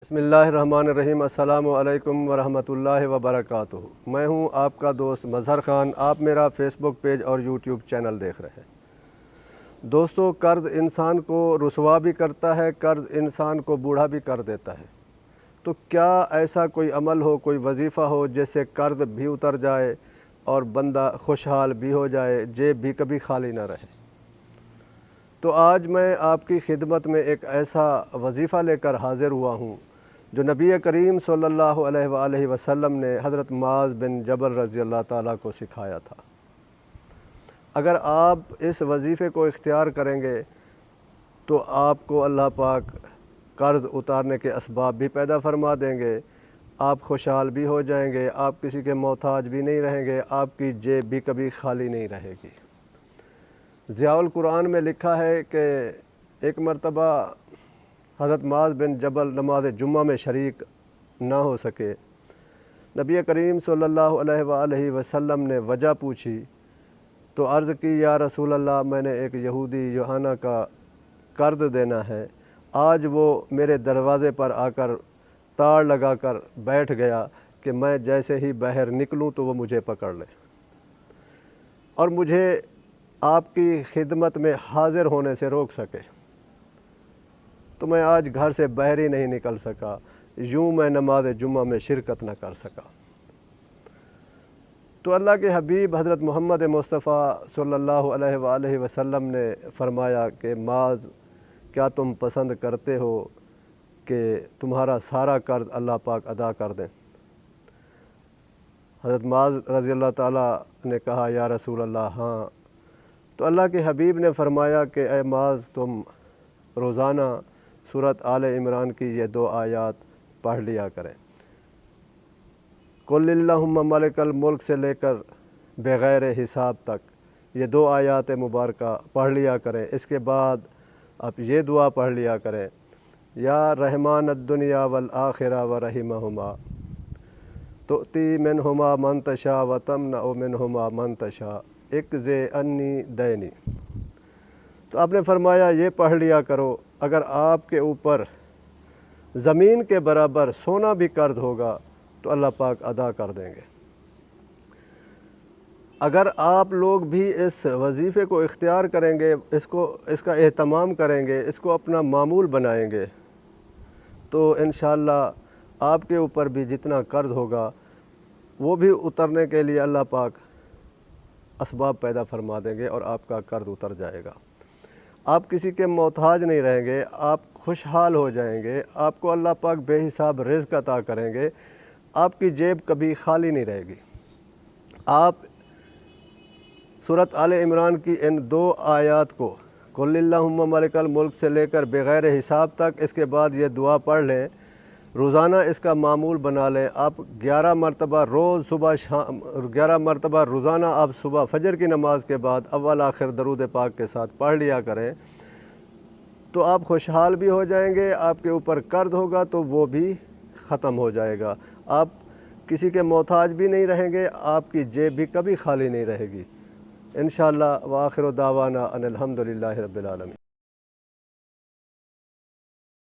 بسم اللہ الرحمن الرحیم۔ السلام علیکم ورحمۃ اللہ وبرکاتہ۔ میں ہوں آپ کا دوست مظہر خان۔ آپ میرا فیس بک پیج اور یوٹیوب چینل دیکھ رہے ہیں۔ دوستو، قرض انسان کو رسوا بھی کرتا ہے، قرض انسان کو بوڑھا بھی کر دیتا ہے۔ تو کیا ایسا کوئی عمل ہو، کوئی وظیفہ ہو جس سے قرض بھی اتر جائے اور بندہ خوشحال بھی ہو جائے، جیب بھی کبھی خالی نہ رہے؟ تو آج میں آپ کی خدمت میں ایک ایسا وظیفہ لے کر حاضر ہوا ہوں جو نبی کریم صلی اللہ علیہ وآلہ وسلم نے حضرت معاذ بن جبل رضی اللہ تعالیٰ کو سکھایا تھا۔ اگر آپ اس وظیفے کو اختیار کریں گے تو آپ کو اللہ پاک قرض اتارنے کے اسباب بھی پیدا فرما دیں گے، آپ خوشحال بھی ہو جائیں گے، آپ کسی کے محتاج بھی نہیں رہیں گے، آپ کی جیب بھی کبھی خالی نہیں رہے گی۔ ضیاء القرآن میں لکھا ہے کہ ایک مرتبہ حضرت معاذ بن جبل نماز جمعہ میں شریک نہ ہو سکے۔ نبی کریم صلی اللہ علیہ وآلہ وسلم نے وجہ پوچھی تو عرض کی، یا رسول اللہ، میں نے ایک یہودی یوحنا کا قرض دینا ہے، آج وہ میرے دروازے پر آ کر تاڑ لگا کر بیٹھ گیا کہ میں جیسے ہی باہر نکلوں تو وہ مجھے پکڑ لے اور مجھے آپ کی خدمت میں حاضر ہونے سے روک سکے، تو میں آج گھر سے باہر ہی نہیں نکل سکا، یوں میں نماز جمعہ میں شرکت نہ کر سکا۔ تو اللہ کے حبیب حضرت محمد مصطفیٰ صلی اللہ علیہ وآلہ وسلم نے فرمایا کہ معاذ، کیا تم پسند کرتے ہو کہ تمہارا سارا قرض اللہ پاک ادا کر دیں؟ حضرت معاذ رضی اللہ تعالیٰ نے کہا، یا رسول اللہ، ہاں۔ تو اللہ کے حبیب نے فرمایا کہ اے معاذ، تم روزانہ سورۃ آل عمران کی یہ 2 آیات پڑھ لیا کریں۔ قل اللہم مالک الملک سے لے کر بغیر حساب تک یہ 2 آیات مبارکہ پڑھ لیا کریں۔ اس کے بعد آپ یہ دعا پڑھ لیا کریں، یا رحمان الدنیا والآخرہ ورحمہما تؤتی منہما من تشاء وتمنع منہما من تشاء اقض عنی دینی۔ تو آپ نے فرمایا یہ پڑھ لیا کرو، اگر آپ کے اوپر زمین کے برابر سونا بھی قرض ہوگا تو اللہ پاک ادا کر دیں گے۔ اگر آپ لوگ بھی اس وظیفے کو اختیار کریں گے، اس کا اہتمام کریں گے، اس کو اپنا معمول بنائیں گے، تو انشاءاللہ آپ کے اوپر بھی جتنا قرض ہوگا وہ بھی اترنے کے لیے اللہ پاک اسباب پیدا فرما دیں گے اور آپ کا قرض اتر جائے گا۔ آپ کسی کے محتاج نہیں رہیں گے، آپ خوشحال ہو جائیں گے، آپ کو اللہ پاک بے حساب رزق عطا کریں گے، آپ کی جیب کبھی خالی نہیں رہے گی۔ آپ سورۃ آل عمران کی ان 2 آیات کو، قل اللہم مالک الملک سے لے کر بغیر حساب تک، اس کے بعد یہ دعا پڑھ لیں، روزانہ اس کا معمول بنا لیں۔ آپ 11 مرتبہ روز صبح شام 11 مرتبہ روزانہ آپ صبح فجر کی نماز کے بعد اول آخر درود پاک کے ساتھ پڑھ لیا کریں، تو آپ خوشحال بھی ہو جائیں گے، آپ کے اوپر قرض ہوگا تو وہ بھی ختم ہو جائے گا، آپ کسی کے محتاج بھی نہیں رہیں گے، آپ کی جیب بھی کبھی خالی نہیں رہے گی انشاءاللہ۔ وآخر دعوانا ان الحمدللہ رب العالمین۔